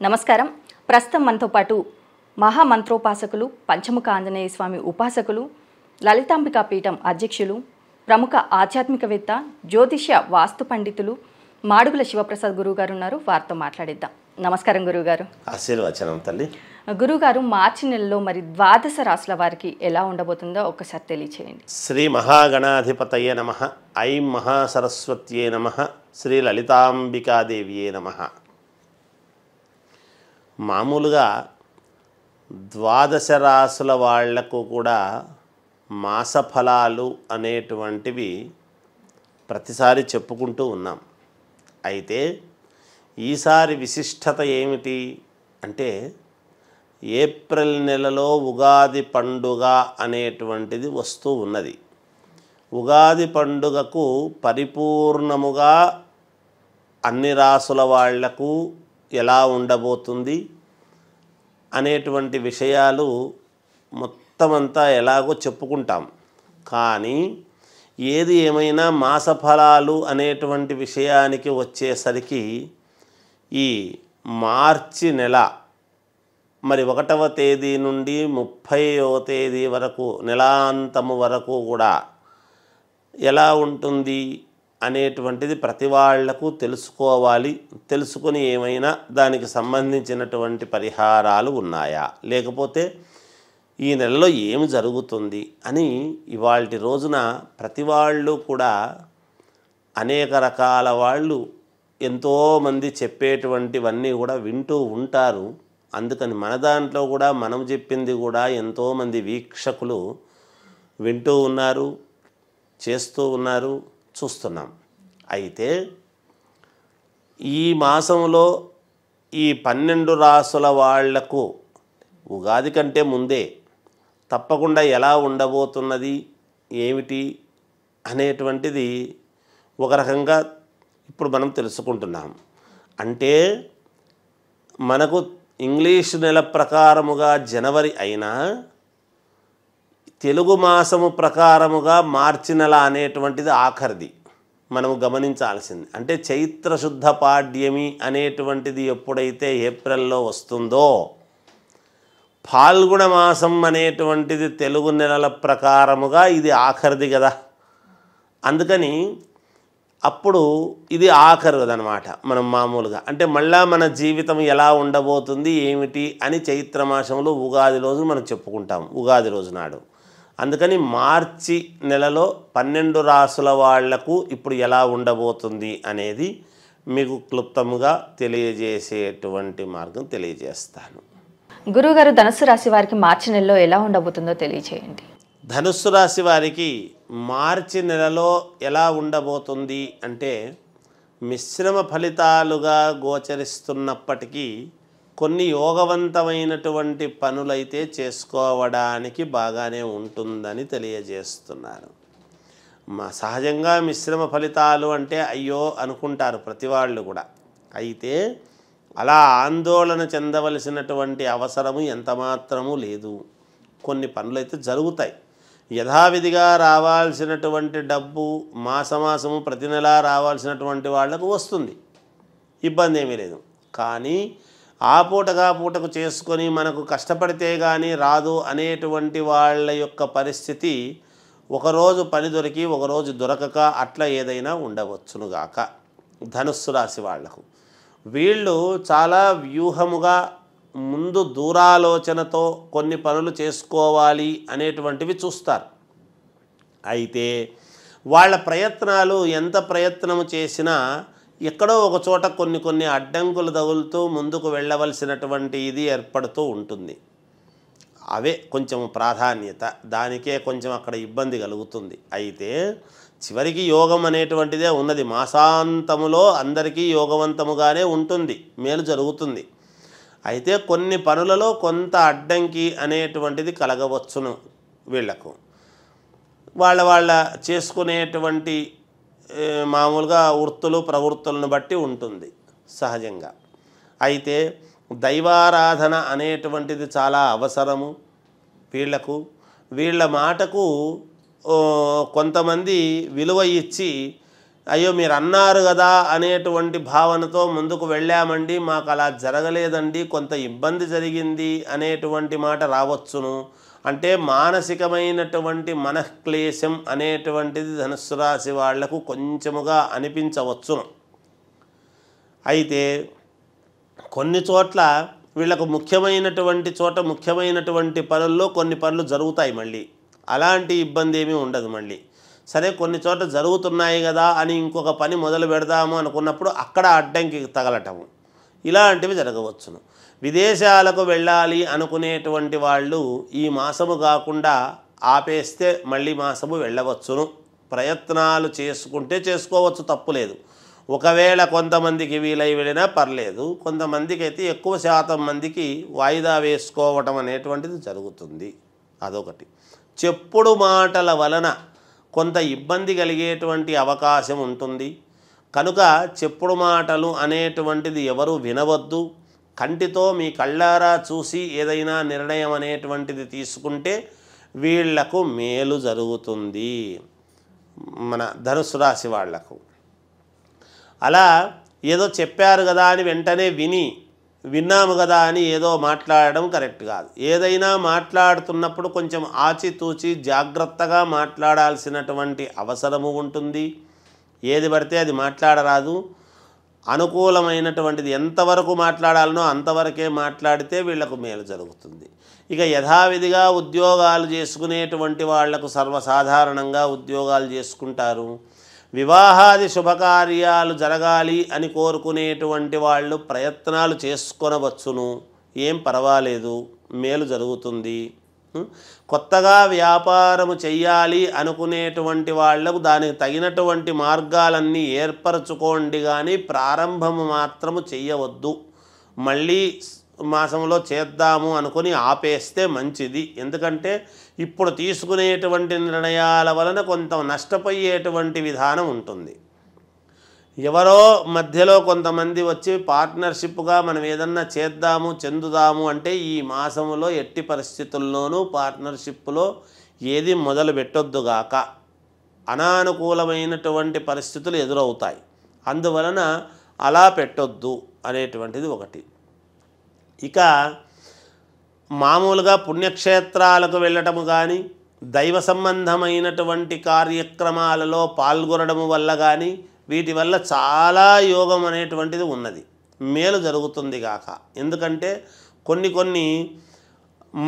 నమస్కారం. ప్రస్తుతం మనతో పాటు మహామంత్రోపాసకులు, పంచముఖ ఆంజనేయ స్వామి ఉపాసకులు, లలితాంబికా పీఠం అధ్యక్షులు, ప్రముఖ ఆధ్యాత్మికవేత్త, జ్యోతిష్య వాస్తు పండితులు మాడుగుల శివప్రసాద్ గురువు గారు ఉన్నారు. వారితో మాట్లాడిద్దాం. నమస్కారం గురువుగారు. ఆశీర్వచనం తల్లి. గురువుగారు, మార్చి నెలలో మరి ద్వాదశ రాశుల వారికి ఎలా ఉండబోతుందో ఒక్కసారి తెలియచేయండి. శ్రీ మహాగణాధిపతయే నమః. ఐం మహాసరస్వత్యే నమః. శ్రీ లలితాంబికాదేవియే నమః. మామూలుగా ద్వాదశ రాశుల వాళ్లకు కూడా మాసఫలాలు అనేటువంటివి ప్రతిసారి చెప్పుకుంటూ ఉన్నాం. అయితే ఈసారి విశిష్టత ఏమిటి అంటే, ఏప్రిల్ నెలలో ఉగాది పండుగ అనేటువంటిది వస్తూ ఉన్నది. ఉగాది పండుగకు పరిపూర్ణముగా అన్ని రాసుల వాళ్లకు ఎలా ఉండబోతుంది అనేటువంటి విషయాలు మొత్తమంతా ఎలాగో చెప్పుకుంటాం. కానీ ఏది ఏమైనా మాసఫలాలు అనేటువంటి విషయానికి వచ్చేసరికి ఈ మార్చి నెల మరి 1వ తేదీ నుండి 30వ తేదీ వరకు, నెలాంతము వరకు కూడా ఎలా ఉంటుంది అనేటువంటిది ప్రతి వాళ్లకు తెలుసుకోవాలి. తెలుసుకొని ఏమైనా దానికి సంబంధించినటువంటి పరిహారాలు ఉన్నాయా, లేకపోతే ఈ నెలలో ఏమి జరుగుతుంది అని ఇవాల్టి రోజున ప్రతి వాళ్ళు కూడా అనేక రకాల వాళ్ళు ఎంతోమంది చెప్పేటువంటివన్నీ కూడా వింటూ ఉంటారు. అందుకని మన దాంట్లో కూడా మనం చెప్పింది కూడా ఎంతోమంది వీక్షకులు వింటూ ఉన్నారు, చేస్తూ ఉన్నారు, చూస్తున్నాం. అయితే ఈ మాసంలో ఈ 12 రాసుల వాళ్లకు ఉగాది కంటే ముందే తప్పకుండా ఎలా ఉండబోతున్నది ఏమిటి అనేటువంటిది ఒక రకంగా ఇప్పుడు మనం తెలుసుకుంటున్నాం. అంటే మనకు ఇంగ్లీష్ నెల ప్రకారముగా జనవరి అయినా తెలుగు మాసము ప్రకారముగా మార్చి నెల అనేటువంటిది ఆఖరిది మనము గమనించాల్సింది. అంటే చైత్రశుద్ధ పాడ్యమి అనేటువంటిది ఎప్పుడైతే ఏప్రిల్లో వస్తుందో, ఫాల్గుణ మాసం అనేటువంటిది తెలుగు నెలల ప్రకారముగా ఇది ఆఖరిది కదా. అందుకని అప్పుడు ఇది ఆఖరిదనమాట. మనం మామూలుగా అంటే మళ్ళా మన జీవితం ఎలా ఉండబోతుంది ఏమిటి అని చైత్రమాసంలో ఉగాది రోజు మనం చెప్పుకుంటాం, ఉగాది రోజు నాడు. అందుకని మార్చి నెలలో 12 రాసుల వాళ్లకు ఇప్పుడు ఎలా ఉండబోతుంది అనేది మీకు క్లుప్తముగా తెలియజేసేటువంటి మార్గం తెలియజేస్తాను. గురువుగారు, ధనుస్సు రాశి వారికి మార్చి నెలలో ఎలా ఉండబోతుందో తెలియచేయండి. ధనుస్సు రాశి వారికి మార్చి నెలలో ఎలా ఉండబోతుంది అంటే, మిశ్రమ ఫలితాలుగా గోచరిస్తున్నప్పటికీ కొన్ని యోగవంతమైనటువంటి పనులైతే చేసుకోవడానికి బాగానే ఉంటుందని తెలియజేస్తున్నారు. సహజంగా మిశ్రమ ఫలితాలు అంటే అయ్యో అనుకుంటారు ప్రతి వాళ్ళు కూడా. అయితే అలా ఆందోళన చెందవలసినటువంటి అవసరము ఎంతమాత్రము లేదు. కొన్ని పనులైతే జరుగుతాయి. యథావిధిగా రావాల్సినటువంటి డబ్బు మాసమాసము ప్రతి నెల రావాల్సినటువంటి వాళ్లకు వస్తుంది, ఇబ్బంది ఏమీ లేదు. కానీ ఆ పూటకు చేసుకొని మనకు కష్టపడితే కానీ రాదు అనేటువంటి వాళ్ళ యొక్క పరిస్థితి ఒకరోజు పని దొరికి ఒకరోజు దొరకక అట్లా ఏదైనా ఉండవచ్చునుగాక. ధనుస్సు రాశి వాళ్లకు వీళ్ళు చాలా వ్యూహముగా ముందు దూరాలోచనతో కొన్ని పనులు చేసుకోవాలి అనేటువంటివి చూస్తారు. అయితే వాళ్ళ ప్రయత్నాలు ఎంత ప్రయత్నము చేసినా ఎక్కడో ఒక చోట కొన్ని అడ్డంకులు తగులుతూ ముందుకు వెళ్ళవలసినటువంటి ఇది ఏర్పడుతూ ఉంటుంది. అవే కొంచెం ప్రాధాన్యత, దానికే కొంచెం అక్కడ ఇబ్బంది కలుగుతుంది. అయితే చివరికి యోగం అనేటువంటిదే ఉన్నది. మాసాంతములో అందరికీ యోగవంతముగానే ఉంటుంది, మేలు జరుగుతుంది. అయితే కొన్ని పనులలో కొంత అడ్డంకి అనేటువంటిది కలగవచ్చును వీళ్లకు. వాళ్ళ చేసుకునేటువంటి మామూలుగా వృత్తులు ప్రవృత్తులను బట్టి ఉంటుంది సహజంగా. అయితే దైవారాధన అనేటువంటిది చాలా అవసరము వీళ్లకు. వీళ్ళ మాటకు కొంతమంది విలువ ఇచ్చి అయ్యో మీరు అన్నారు కదా అనేటువంటి భావనతో ముందుకు వెళ్ళామండి, మాకు అలా జరగలేదండి, కొంత ఇబ్బంది జరిగింది అనేటువంటి మాట రావచ్చును. అంటే మానసికమైనటువంటి మనఃక్లేశం అనేటువంటిది ధనుస్సు రాశి వాళ్లకు కొంచెముగా అనిపించవచ్చును. అయితే కొన్ని చోట్ల వీళ్ళకు ముఖ్యమైనటువంటి పనుల్లో కొన్ని పనులు జరుగుతాయి, మళ్ళీ అలాంటి ఇబ్బంది ఏమీ ఉండదు. మళ్ళీ సరే కొన్ని చోట్ల జరుగుతున్నాయి కదా అని ఇంకొక పని మొదలు పెడదాము అనుకున్నప్పుడు అక్కడ అడ్డంకి తగలటము, ఇలాంటివి జరగవచ్చును. విదేశాలకు వెళ్ళాలి అనుకునేటువంటి వాళ్ళు ఈ మాసము కాకుండా ఆపేస్తే మళ్ళీ మాసము వెళ్ళవచ్చును. ప్రయత్నాలు చేసుకుంటే చేసుకోవచ్చు, తప్పులేదు. ఒకవేళ కొంతమందికి వీలై వెళ్ళినా పర్లేదు, కొంతమందికి అయితే ఎక్కువ శాతం మందికి వాయిదా వేసుకోవటం అనేటువంటిది జరుగుతుంది. అదొకటి. చెప్పుడు మాటల వలన కొంత ఇబ్బంది కలిగేటువంటి అవకాశం ఉంటుంది. కనుక చెప్పుడు మాటలు అనేటువంటిది ఎవరు వినవద్దు. కంటితో మీ కళ్ళారా చూసి ఏదైనా నిర్ణయం అనేటువంటిది తీసుకుంటే వీళ్లకు మేలు జరుగుతుంది, మన ధనుసు రాశి వాళ్లకు. అలా ఏదో చెప్పారు కదా అని వెంటనే విన్నాము కదా అని ఏదో మాట్లాడడం కరెక్ట్ కాదు. ఏదైనా మాట్లాడుతున్నప్పుడు కొంచెం ఆచితూచి జాగ్రత్తగా మాట్లాడాల్సినటువంటి అవసరము ఉంటుంది. ఏది పడితే అది మాట్లాడరాదు. అనుకూలమైనటువంటిది ఎంతవరకు మాట్లాడాలనో అంతవరకే మాట్లాడితే వీళ్లకు మేలు జరుగుతుంది. ఇక యథావిధిగా ఉద్యోగాలు చేసుకునేటువంటి వాళ్లకు సర్వసాధారణంగా ఉద్యోగాలు చేసుకుంటారు. వివాహాది శుభకార్యాలు జరగాలి అని కోరుకునేటువంటి వాళ్ళు ప్రయత్నాలు చేసుకొనవచ్చును, ఏం పర్వాలేదు, మేలు జరుగుతుంది. కొత్తగా వ్యాపారము చెయ్యాలి అనుకునేటువంటి వాళ్లకు దానికి తగినటువంటి మార్గాలన్నీ ఏర్పరచుకోండి, కానీ ప్రారంభము మాత్రము చెయ్యవద్దు. మళ్ళీ మాసంలో చేద్దాము అనుకుని ఆపేస్తే మంచిది. ఎందుకంటే ఇప్పుడు తీసుకునేటువంటి నిర్ణయాల వలన కొంత నష్టపోయేటువంటి విధానం ఉంటుంది. ఎవరో మధ్యలో కొంతమంది వచ్చి పార్ట్నర్షిప్గా మనం ఏదన్నా చెందుదాము అంటే ఈ మాసంలో ఎట్టి పరిస్థితుల్లోనూ పార్ట్నర్షిప్లో ఏది మొదలు పెట్టొద్దుగాక, అనానుకూలమైనటువంటి పరిస్థితులు ఎదురవుతాయి. అందువలన అలా పెట్టొద్దు అనేటువంటిది ఒకటి. ఇక మామూలుగా పుణ్యక్షేత్రాలకు వెళ్ళటము కానీ, దైవ సంబంధమైనటువంటి కార్యక్రమాలలో పాల్గొనడము వల్ల కానీ, వీటి వల్ల చాలా యోగం అనేటువంటిది ఉన్నది, మేలు జరుగుతుంది గాక. ఎందుకంటే కొన్ని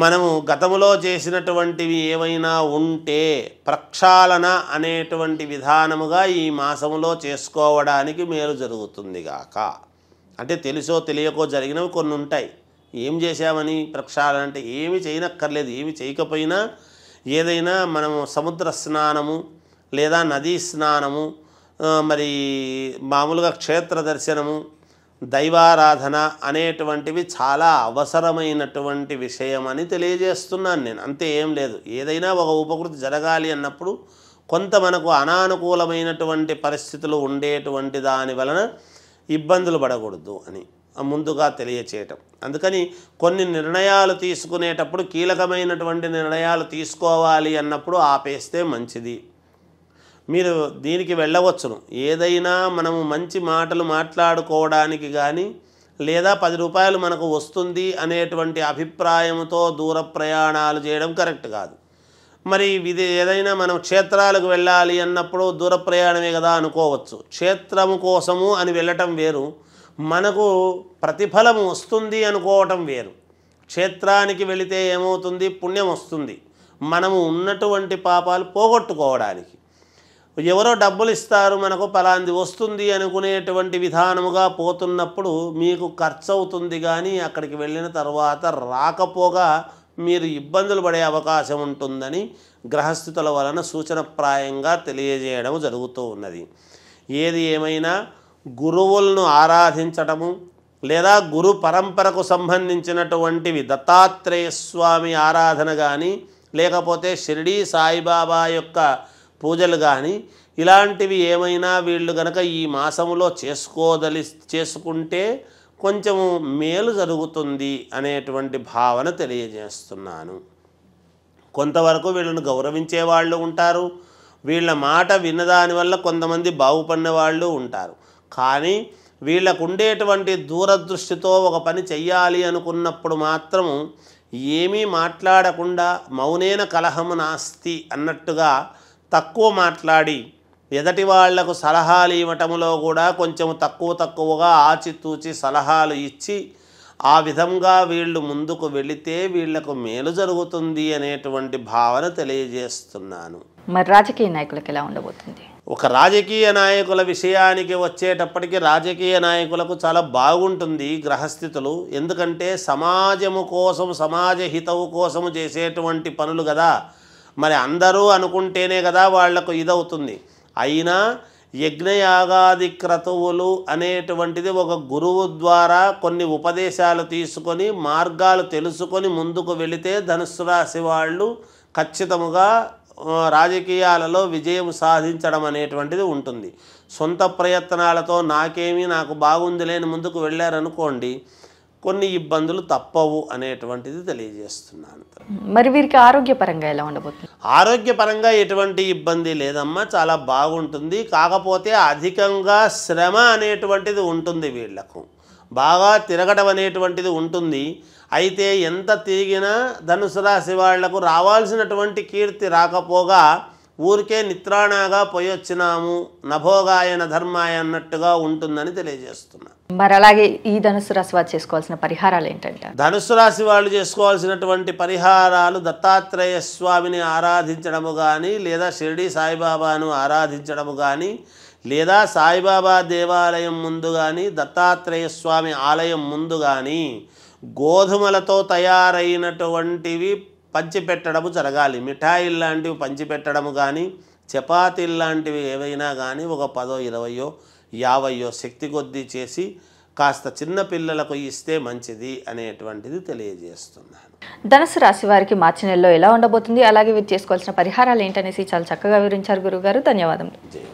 మనము గతములో చేసినటువంటివి ఏవైనా ఉంటే ప్రక్షాళన అనేటువంటి విధానముగా ఈ మాసములో చేసుకోవడానికి మేలు జరుగుతుంది గాక. అంటే తెలుసో తెలియకో జరిగినవి కొన్ని ఉంటాయి. ఏం చేశామని ప్రక్షాళన అంటే ఏమి చేయనక్కర్లేదు. ఏమి చేయకపోయినా ఏదైనా మనము సముద్ర స్నానము లేదా నదీ స్నానము, మరి మామూలుగా క్షేత్ర దర్శనము, దైవారాధన అనేటువంటివి చాలా అవసరమైనటువంటి విషయం అని తెలియజేస్తున్నాను నేను. అంతే, ఏం లేదు. ఏదైనా ఒక ఉపకృతి జరగాలి అన్నప్పుడు కొంత మనకు అనానుకూలమైనటువంటి పరిస్థితులు ఉండేటువంటి దాని వలన ఇబ్బందులు పడకూడదు అని ముందుగా తెలియచేయటం. అందుకని కొన్ని నిర్ణయాలు తీసుకునేటప్పుడు కీలకమైనటువంటి నిర్ణయాలు తీసుకోవాలి అన్నప్పుడు ఆపేస్తే మంచిది. మీరు దీనికి వెళ్ళవచ్చును. ఏదైనా మనము మంచి మాటలు మాట్లాడుకోవడానికి కానీ, లేదా 10 రూపాయలు మనకు వస్తుంది అనేటువంటి అభిప్రాయంతో దూర ప్రయాణాలు చేయడం కరెక్ట్ కాదు. మరి ఇది ఏదైనా మనం క్షేత్రాలకు వెళ్ళాలి అన్నప్పుడు దూర ప్రయాణమే కదా అనుకోవచ్చు. క్షేత్రము కోసము అని వెళ్ళటం వేరు, మనకు ప్రతిఫలం వస్తుంది అనుకోవటం వేరు. క్షేత్రానికి వెళితే ఏమవుతుంది? పుణ్యం వస్తుంది, మనము ఉన్నటువంటి పాపాలు పోగొట్టుకోవడానికి. ఎవరో డబ్బులు ఇస్తారు, మనకు పలాంది వస్తుంది అనుకునేటువంటి విధానముగా పోతున్నప్పుడు మీకు ఖర్చు అవుతుంది, కానీ అక్కడికి వెళ్ళిన తర్వాత రాకపోగా మీరు ఇబ్బందులు పడే అవకాశం ఉంటుందని గ్రహస్థితుల వలన సూచనప్రాయంగా తెలియజేయడం జరుగుతూ ఉన్నది. ఏది ఏమైనా గురువులను ఆరాధించటము, లేదా గురు పరంపరకు సంబంధించినటువంటివి దత్తాత్రేయ స్వామి ఆరాధన కానీ, లేకపోతే షిరిడీ సాయిబాబా యొక్క పూజలు కానీ, ఇలాంటివి ఏమైనా వీళ్ళు గనక ఈ మాసములో చేసుకుంటే కొంచెము మేలు జరుగుతుంది అనేటువంటి భావన తెలియజేస్తున్నాను. కొంతవరకు వీళ్ళను గౌరవించే వాళ్ళు ఉంటారు, వీళ్ళ మాట విన్నదాని వల్ల కొంతమంది బాగుపడిన వాళ్ళు ఉంటారు. కానీ వీళ్ళకు ఉండేటువంటి దూరదృష్టితో ఒక పని చెయ్యాలి అనుకున్నప్పుడు మాత్రము ఏమీ మాట్లాడకుండా మౌనేన కలహము నాస్తి అన్నట్టుగా తక్కువ మాట్లాడి ఎదటి వాళ్లకు సలహాలు ఇవ్వటంలో కూడా కొంచెం తక్కువగా ఆచితూచి సలహాలు ఇచ్చి ఆ విధంగా వీళ్ళు ముందుకు వెళితే వీళ్లకు మేలు జరుగుతుంది అనేటువంటి భావన తెలియజేస్తున్నాను. మరి రాజకీయ నాయకులకు ఎలా ఉండబోతుంది? ఒక రాజకీయ నాయకుల విషయానికి వచ్చేటప్పటికి రాజకీయ నాయకులకు చాలా బాగుంటుంది గ్రహస్థితులు. ఎందుకంటే సమాజము కోసం, సమాజ హితవు కోసము చేసేటువంటి పనులు కదా. మరి అందరూ అనుకుంటేనే కదా వాళ్లకు ఇదవుతుంది. అయినా యజ్ఞయాగాది క్రతువులు అనేటువంటిది ఒక గురువు ద్వారా కొన్ని ఉపదేశాలు తీసుకొని మార్గాలు తెలుసుకొని ముందుకు వెళితే ధనుస్సు రాశి వాళ్ళు ఖచ్చితంగా రాజకీయాలలో విజయం సాధించడం అనేటువంటిది ఉంటుంది. సొంత ప్రయత్నాలతో నాకు బాగుందిలేని ముందుకు వెళ్ళారనుకోండి, కొన్ని ఇబ్బందులు తప్పవు అనేటువంటిది తెలియజేస్తున్నాను. మరి వీరికి ఆరోగ్యపరంగా ఎలా ఉండబోతుంది? ఆరోగ్యపరంగా ఎటువంటి ఇబ్బంది లేదమ్మా, చాలా బాగుంటుంది. కాకపోతే అధికంగా శ్రమ అనేటువంటిది ఉంటుంది, వీళ్లకు బాగా తిరగడం అనేటువంటిది ఉంటుంది. అయితే ఎంత తిరిగినా ధనుసు రాశి వాళ్లకు రావాల్సినటువంటి కీర్తి రాకపోగా ఊరికే నిత్రాణాగా పోయొచ్చినాము, నభోగాయన ధర్మాయ అన్నట్టుగా ఉంటుందని తెలియజేస్తున్నా. మరి అలాగే ఈ ధనుసు రాశి వారు చేసుకోవాల్సిన పరిహారాలు ఏంటంటే? ధనుసు రాశి వాళ్ళు చేసుకోవాల్సినటువంటి పరిహారాలు దత్తాత్రేయ స్వామిని ఆరాధించడము కానీ, లేదా షిరిడి సాయిబాబాను ఆరాధించడము కానీ, లేదా సాయిబాబా దేవాలయం ముందు కానీ, దత్తాత్రేయ స్వామి ఆలయం ముందు కానీ గోధుమలతో తయారైనటువంటివి పంచిపెట్టడము జరగాలి. మిఠాయిల్ లాంటివి పంచిపెట్టడము కానీ, చపాతీలు లాంటివి ఏవైనా కానీ ఒక 10, 20, 50 శక్తి కొద్దీ చేసి కాస్త చిన్న పిల్లలకు ఇస్తే మంచిది అనేటువంటిది తెలియజేస్తున్నాను. ధనుసు రాశి వారికి మార్చి నెలలో ఎలా ఉండబోతుంది, అలాగే వీరు చేసుకోవాల్సిన పరిహారాలు ఏంటనేసి చాలా చక్కగా వివరించారు గురుగారు. ధన్యవాదములు. జయ.